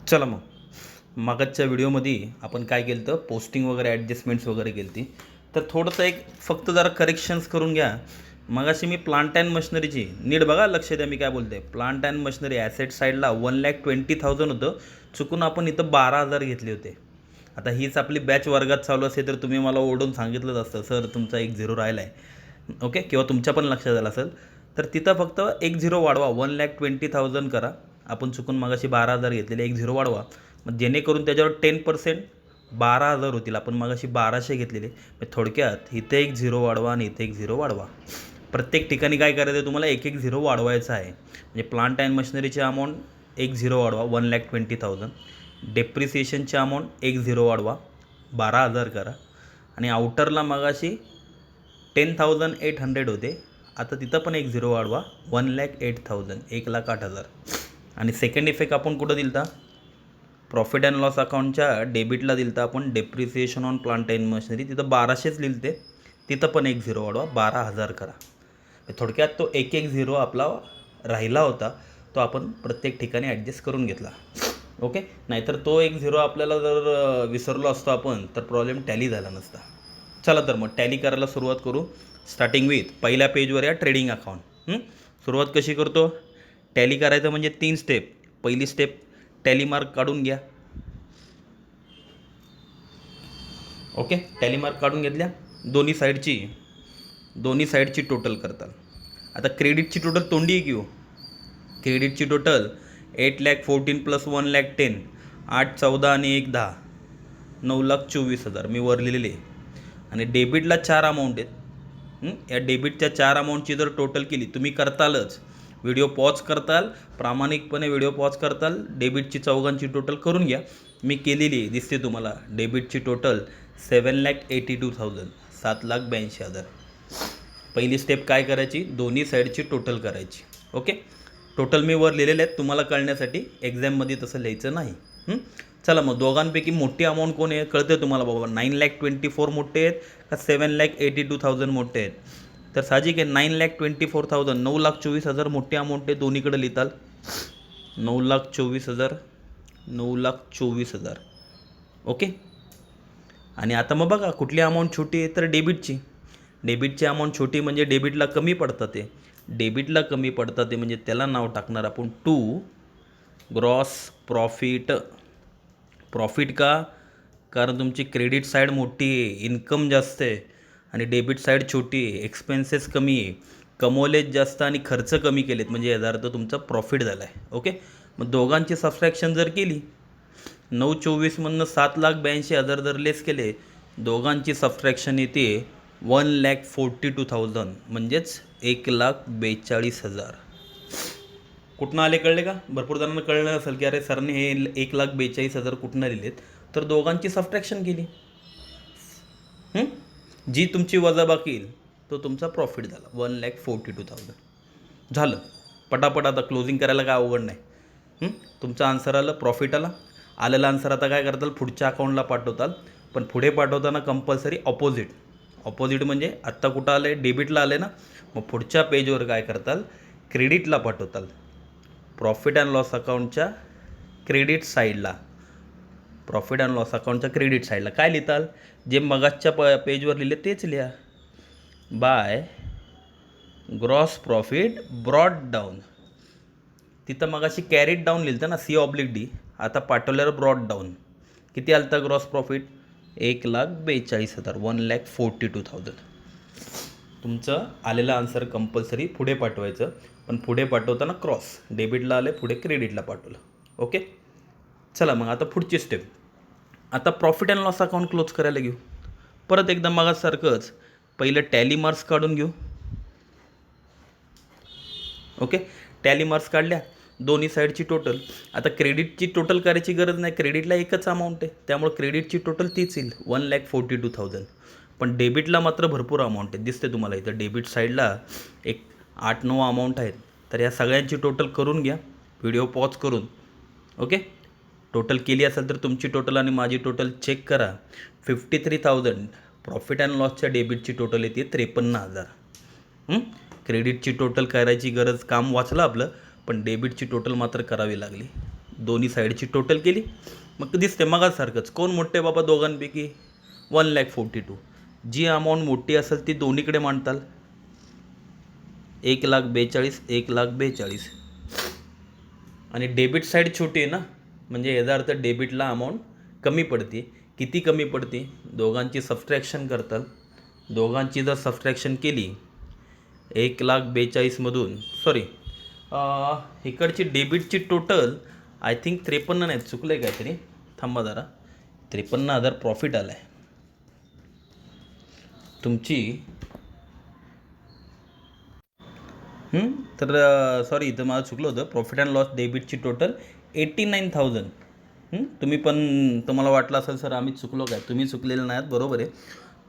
चला मागच्या व्हिडिओमध्ये आपण काय केलं तर पोस्टिंग वगैरे ॲडजस्टमेंट्स वगैरे केली ती. तर थोडंसं एक फक्त जरा करेक्शन्स करून घ्या. मगाशी मी प्लांट अँड मशिनरीची नीट बघा, लक्ष द्या मी काय बोलते. प्लांट अँड मशिनरी ॲसेट साईडला 1,20,000 होतं, चुकून आपण इथं 12,000 घेतले होते. आता हीच आपली बॅच वर्गात चालू असेल तर तुम्ही मला ओढून सांगितलंच असतं, सर तुमचा 1-0 राहिला आहे. ओके, किंवा तुमच्या पण लक्षात आलं असेल तर तिथं फक्त 1-0 वाढवा, 1,20,000 करा. आपण चुकून मगाशी 12,000 घेतलेले, 1-0 वाढवा. मग जेणेकरून त्याच्यावर 10% 12,000 होतील. आपण मगाशी 1,200 घेतलेले. थोडक्यात इथे 1-0 वाढवा आणि इथे 1-0 वाढवा. प्रत्येक ठिकाणी काय करायचं आहे, तुम्हाला 1-1 वाढवायचं आहे. म्हणजे प्लांट अँड मशिनरीची अमाऊंट 1-0 वाढवा, 1,20,000. डेप्रिसिएशनची अमाऊंट 1-0 वाढवा, 12,000 करा. आणि आउटरला मगाशी 10,800 होते, आता तिथं पण 1-0 वाढवा, 1,08,000, 1,08,000. आणि सेकंड इफेक्ट आपण कुठं दिलता? प्रॉफिट अँड लॉस अकाउंटच्या डेबिटला दिलता आपण, depreciation on plant and machinery. तिथं 1200च लिहिलते, तिथं पण 1-0 वाढवा, 12,000 करा. थोडक्यात तो 1-1 आपला राहिला होता, तो आपण प्रत्येक ठिकाणी ॲडजस्ट करून घेतला. ओके, नाहीतर तो 1-0 आपल्याला जर विसरलो असतो आपण तर प्रॉब्लेम टॅली झाला नसता. चला तर मग टॅली करायला सुरुवात करू. स्टार्टिंग विथ पहिल्या पेजवर या ट्रेडिंग अकाउंट. सुरुवात कशी करतो? टॅली करायचं म्हणजे 3 स्टेप. पहिली स्टेप, टॅली मार्क काढून घ्या. ओके, टॅली मार्क काढून घेतल्या. दोन्ही साईडची टोटल करताल. आता क्रेडिटची टोटल तोंडी आहे की हो. क्रेडिटची टोटल 8,14,000 प्लस 1,10,000, 8,14 आणि 1,10, 9,24,000 मी वर लिहिलेले. आणि डेबिटला 4 अमाऊंट आहेत. या डेबिटच्या 4 अमाऊंटची जर टोटल केली, तुम्ही करतालच, व्हिडिओ पॉज करताल, प्रामाणिकपणे व्हिडिओ पॉज करताल, डेबिटची चौघांची टोटल करून घ्या. मी केलेली दिसते तुम्हाला. डेबिटची टोटल 7,82,000, 7,82,000. पहिली स्टेप काय करायची? दोन्ही साईडची टोटल करायची. ओके, टोटल मी वर लिहिलेले आहेत तुम्हाला कळण्यासाठी, एक्झाममध्ये तसं लिहायचं नाही. चला मग दोघांपैकी मोठी अमाऊंट कोण आहे कळतं तुम्हाला बाबा? 9,24,000 मोठे आहेत का 7,82,000 मोठे आहेत? तर साहजिक आहे 9,24,000, 9,24,000 मोठी अमाऊंट आहे. दोन्हीकडे लिहिताल 9,24,000, 9,24,000. ओके, आणि आता मग बघा कुठली अमाऊंट छोटी आहे तर डेबिटची अमाऊंट छोटी म्हणजे डेबिटला कमी पडतात ते. डेबिटला कमी पडतात ते म्हणजे त्याला नाव टाकणार आपण टू ग्रॉस प्रॉफिट. प्रॉफिट का? कारण तुमची क्रेडिट साईड मोठी आहे, इन्कम जास्त आहे, आणि डेबिट साईड छोटी आहे, एक्सपेन्सेस कमी आहे, कमवलेत जास्त आणि खर्च कमी केलेत, म्हणजे याचा अर्थ तुमचा प्रॉफिट झाला आहे. ओके, मग दोघांची सबट्रॅक्शन जर केली, 9,24,000मधनं 7,82,000 जर लेस केले, दोघांची सबट्रॅक्शन येते 1,42,000, म्हणजेच 1,42,000. कुठनं आले कळले का? भरपूर जणांना कळलं असेल की अरे सरने हे 1,42,000 कुठनं लिहिलेत. तर दोघांची सबट्रॅक्शन केली, जी तुमची वजाबाकी येईल तो तुमचा प्रॉफिट झाला, 1,42,000 झालं. पटापट आता क्लोजिंग करायला काय अवघड नाही. तुमचं आन्सर आलं, प्रॉफिट आलेलं आन्सर आता काय करताल? पुढच्या अकाउंटला पाठवताल. पण पुढे पाठवताना कंपल्सरी ऑपोजिट म्हणजे आत्ता कुठं आलं आहे? डेबिटला आले ना, मग पुढच्या पेजवर काय करताल? क्रेडिटला पाठवताल. प्रॉफिट अँड लॉस अकाउंटच्या क्रेडिट साईडला, काय लिहिताल? जे मगाच्या पेजवर लिहिले तेच लिहा. By gross profit brought down. तिथं मगाशी कॅरीड डाऊन लिहिलं ना, C/D, आता पाठवल्यावर ब्रॉड डाऊन. किती आलं तर ग्रॉस प्रॉफिट? 1,42,000, 1,42,000. तुमचं आलेलं आन्सर कंपल्सरी पुढे पाठवायचं, पण पुढे पाठवताना क्रॉस. डेबिटला आले, पुढे क्रेडिटला पाठवलं. ओके, चला मग आता पुढची स्टेप. आता profit and loss account close करायला घेऊ. परत एकदा मगासारखंच पहिलं टॅली मार्क्स काढून घेऊ. ओके, टॅली मार्क्स काढल्या, दोन्ही साईडची टोटल. आता क्रेडिटची टोटल करायची गरज नाही, क्रेडिटला एकच अमाऊंट आहे, त्यामुळे क्रेडिटची टोटल तीच येईल, 1,42,000. पण डेबिटला मात्र भरपूर अमाऊंट आहे, दिसते तुम्हाला इथं. डेबिट साईडला एक 8-9 अमाऊंट आहेत. तर या सगळ्यांची टोटल करून घ्या, व्हिडिओ पॉज करून. ओके, टोटल केली असेल तर तुमची टोटल आणि माझी टोटल चेक करा. 53,000 प्रॉफिट अँड लॉसच्या डेबिटची टोटल येते, 53,000. क्रेडिटची टोटल करायची गरज, काम वाचलं आपलं, पण डेबिटची टोटल मात्र करावी लागली. दोन्ही साईडची टोटल केली, मग दिसते मगासारखंच. कोण मोठे बाबा दोघांपैकी? 1,42,000. जी अमाऊंट मोठी असेल ती दोन्हीकडे मांडताल. 1,42,000, 1,42,000. आणि डेबिट साईड छोटी आहे ना, म्हणजे याचा अर्थ डेबिटला अमाऊंट कमी पडते. किती कमी पडते? दोघांची सबट्रॅक्शन करताल. दोघांची जर सबट्रॅक्शन केली 1,42,000मधून, सॉरी इकडची डेबिटची टोटल आय थिंक 53 नाहीत, चुकलं आहे काहीतरी, थांबा जरा. 53,000 प्रॉफिट आला आहे तुमची. तर सॉरी, इथं मला चुकलं होतं. प्रॉफिट अँड लॉस डेबिटची टोटल 89,000. तुम्ही पण, तुम्हाला वाटलं असेल सर आम्ही चुकलो काय? तुम्ही चुकलेलं नाहीत, बरोबर आहे.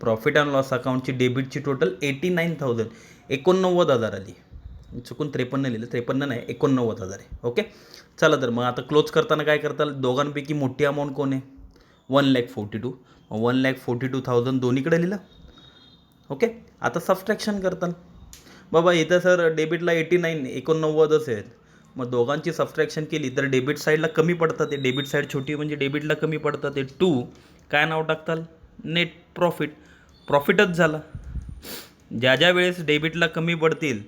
प्रॉफिट अँड लॉस अकाउंटची डेबिटची टोटल 89,000, 89,000 आली. चुकून 53 लिहिलं, 53 नाही, 89,000 आहे. ओके, चला तर मग आता क्लोज करताना काय करताल? दोघांपैकी मोठी अमाऊंट कोण आहे? 1,42,000. 1,42,000 दोन्हीकडे लिहिलं. ओके, आता सबट्रॅक्शन करताल. बाबा इथं सर डेबिटला 89 आहेत, मग दोघांची सबट्रॅक्शन केली तर डेबिट साईडला कमी पडतात. ते डेबिट साईड छोटी म्हणजे डेबिटला कमी पडतात. ते 2 काय नाव टाकताल? Net profit. प्रॉफिटच झाला. ज्या ज्या वेळेस डेबिटला कमी पडतील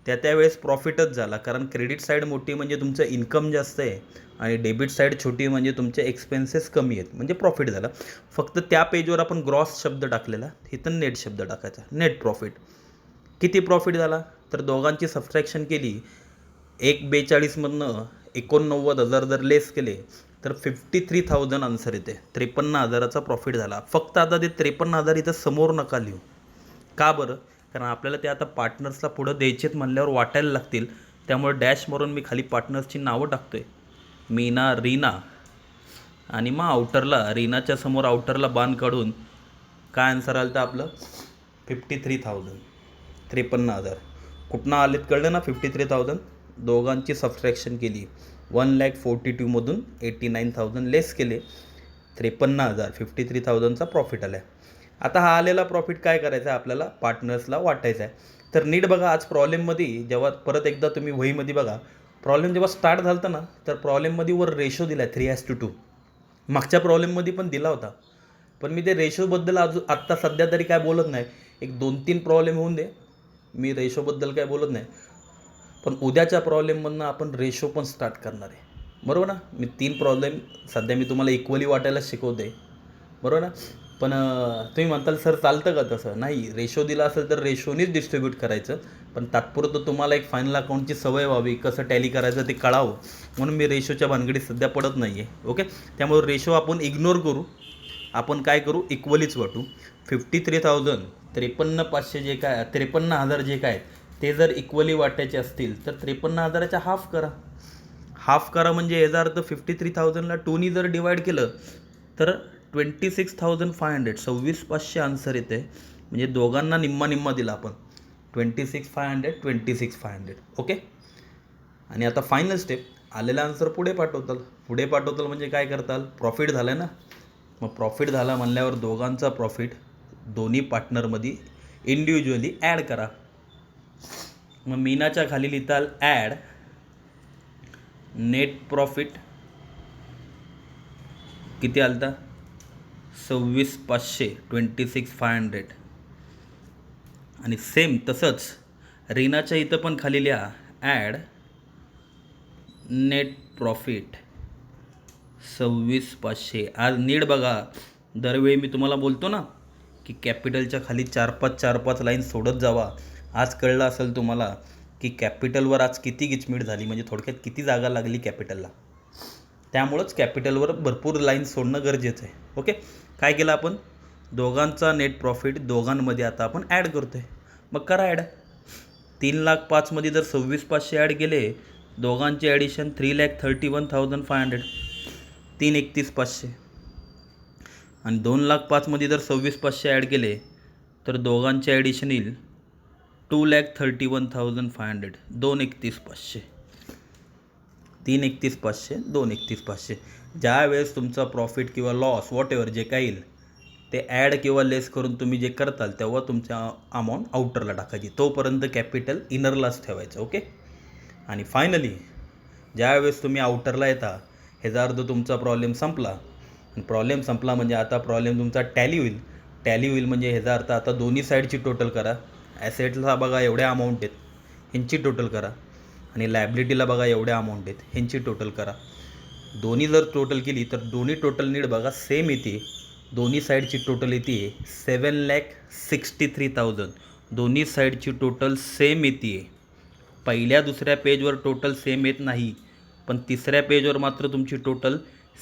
त्या वेळेस प्रॉफिटच झाला, कारण क्रेडिट साईड मोठी म्हणजे तुमचं इन्कम जास्त आहे आणि डेबिट साईड छोटी म्हणजे तुमचे एक्सपेन्सेस कमी आहेत, म्हणजे प्रॉफिट झाला. फक्त त्या पेजवर आपण ग्रॉस शब्द टाकलेला, इथं नेट शब्द टाकायचा. Net profit. किती प्रॉफिट झाला? तर दोघांची सबट्रॅक्शन केली, 1,42,000मधनं 89,000 जर लेस केले तर 53,000 आन्सर येते. 53,000चा प्रॉफिट झाला. फक्त आता ते 53,000 इथं समोर नका लिहू. का बरं? कारण आपल्याला ते आता पार्टनर्सला पुढं द्यायचेत म्हणल्यावर वाटायला लागतील. त्यामुळे डॅश मारून मी खाली पार्टनर्सची नावं टाकतो आहे. मीना, रीना, आणि मग आउटरला, रीनाच्या समोर आउटरला बाण काढून काय आन्सर आलं तर आपलं 53,000. 53,000 कुठनं आलेत कळलं ना? 53,000. दोघांची सबट्रॅक्शन केली, 1,42,000मधून 89,000 लेस केले, 53,000, 53,000चा प्रॉफिट आला आहे. आता हा आलेला प्रॉफिट काय करायचा आहे? आपल्याला पार्टनर्सला वाटायचा आहे. तर नीट बघा, आज प्रॉब्लेममध्ये जेव्हा परत एकदा तुम्ही वहीमध्ये बघा, प्रॉब्लेम जेव्हा स्टार्ट झालं होतं ना, तर प्रॉब्लेममध्ये वर रेशो दिला आहे 3:2. मागच्या प्रॉब्लेममध्ये पण दिला होता, पण मी ते रेशोबद्दल आत्ता सध्या तरी काय बोलत नाही. एक 2-3 प्रॉब्लेम होऊन दे, मी रेशोबद्दल काय बोलत नाही. पण उद्याच्या प्रॉब्लेममधनं आपण रेशो पण स्टार्ट करणार आहे, बरोबर ना? मी 3 प्रॉब्लेम सध्या मी तुम्हाला इक्वली वाटायला शिकवते, बरोबर ना? पण तुम्ही म्हणताल सर चालतं का तसं? नाही, रेशो दिला असेल तर रेशोनीच डिस्ट्रीब्यूट करायचं. पण तात्पुरतं तुम्हाला एक फायनल अकाउंटची सवय व्हावी, कसं टॅली करायचं ते कळावं, म्हणून मी रेशोच्या भानगडीत सध्या पडत नाही आहे. ओके, त्यामुळे रेशो आपण इग्नोर करू. आपण काय करू? इक्वलीच वाटू. 53,000, 53,500 जे काय, 53,000 जे काय ते जर इक्वली वाटायचे असतील तर 53,000च्या हाफ करा. हाफ करा म्हणजे याचा अर्थ 53,000ला 2नी जर डिवाईड केलं तर 26,500, 26,500 आन्सर येते. म्हणजे दोघांना निम्मा निम्मा दिला आपण. 26,500, 26,500. ओके, आणि आता फायनल स्टेप, आलेला आन्सर पुढे पाठवताल. पुढे पाठवताल म्हणजे काय करताल? प्रॉफिट झालं आहे ना, मग प्रॉफिट झाला म्हणल्यावर दोघांचा प्रॉफिट दोन्ही पार्टनरमध्ये इंडिव्हिज्युअली ॲड करा. मग मीनाच्या खाली लिहिताल ॲड नेट प्रॉफिट. किती आलता? 26,500, 26,500. आणि सेम तसंच रीनाच्या इथं पण खाली लिहा ॲड नेट प्रॉफिट 26,500. आज नीट बघा, दरवेळी मी तुम्हाला बोलतो ना की कॅपिटलच्या खाली 4-5 लाईन सोडत जावा. आज कळलं असेल तुम्हाला की कॅपिटलवर आज किती गिचमीट झाली, म्हणजे थोडक्यात किती जागा लागली कॅपिटलला. त्यामुळंच कॅपिटलवर भरपूर लाईन सोडणं गरजेचं आहे. ओके, काय केलं आपण? दोघांचा नेट प्रॉफिट दोघांमध्ये आता आपण ॲड करतो आहे. मग करा ॲड. 3,05,000मध्ये जर 26,500 ॲड केले, दोघांचे ॲडिशन 3,31,500, 3,31,500. आणि 2,05,000मध्ये जर 26,500 ॲड केले तर दोघांचे ॲडिशन येईल 2,31,500, 2,31,500. 3,31,500, 2,31,500. ज्या वेळेस तुमचा प्रॉफिट किंवा लॉस वॉट एव्हर जे काही येईल ते ॲड किंवा लेस करून तुम्ही जे करताल तेव्हा तुमच्या अमाऊंट आउटरला टाकायची. तोपर्यंत कॅपिटल इनरलाच ठेवायचं. ओके, आणि फायनली ज्यावेळेस तुम्ही आउटरला येता ह्याचा अर्थ तुमचा प्रॉब्लेम संपला. आणि प्रॉब्लेम संपला म्हणजे आता प्रॉब्लेम तुमचा टॅली होईल. टॅली होईल म्हणजे ह्याचा अर्थ आता दोन्ही साईडची टोटल करा. ॲसेटला बघा एवढ्या अमाऊंट आहेत, ह्यांची टोटल करा. आणि लायबिलिटीला बघा एवढ्या अमाऊंट आहेत, ह्यांची टोटल करा. दोन्ही जर टोटल केली तर दोन्ही टोटल नीड बघा सेम येते. दोन्ही साईडची टोटल येते 7,63,000. दोन्ही साईडची टोटल सेम येते. पहिल्या दुसऱ्या पेजवर टोटल सेम येत नाही, पण तिसऱ्या पेजवर मात्र तुमची टोटल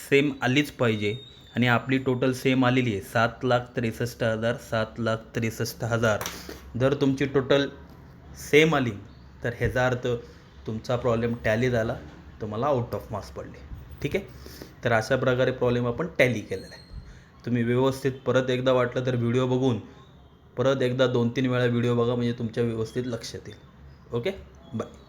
सेम आलीच पाहिजे. आणि आपली टोटल सेम आलेली आहे 7,63,000. 7,63,000 जर तुमची टोटल सेम आली तर ह्याचा अर्थ तुमचा प्रॉब्लेम टॅली झाला, तुम्हाला आउट ऑफ मार्क्स पडले. ठीक आहे. तर अशा प्रकारे प्रॉब्लेम आपण टॅली केलेला आहे. तुम्ही व्यवस्थित परत एकदा वाटलं तर व्हिडिओ बघून परत एकदा 2-3 वेळा व्हिडिओ बघा, म्हणजे तुमच्या व्यवस्थित लक्षात येईल. Okay, bye.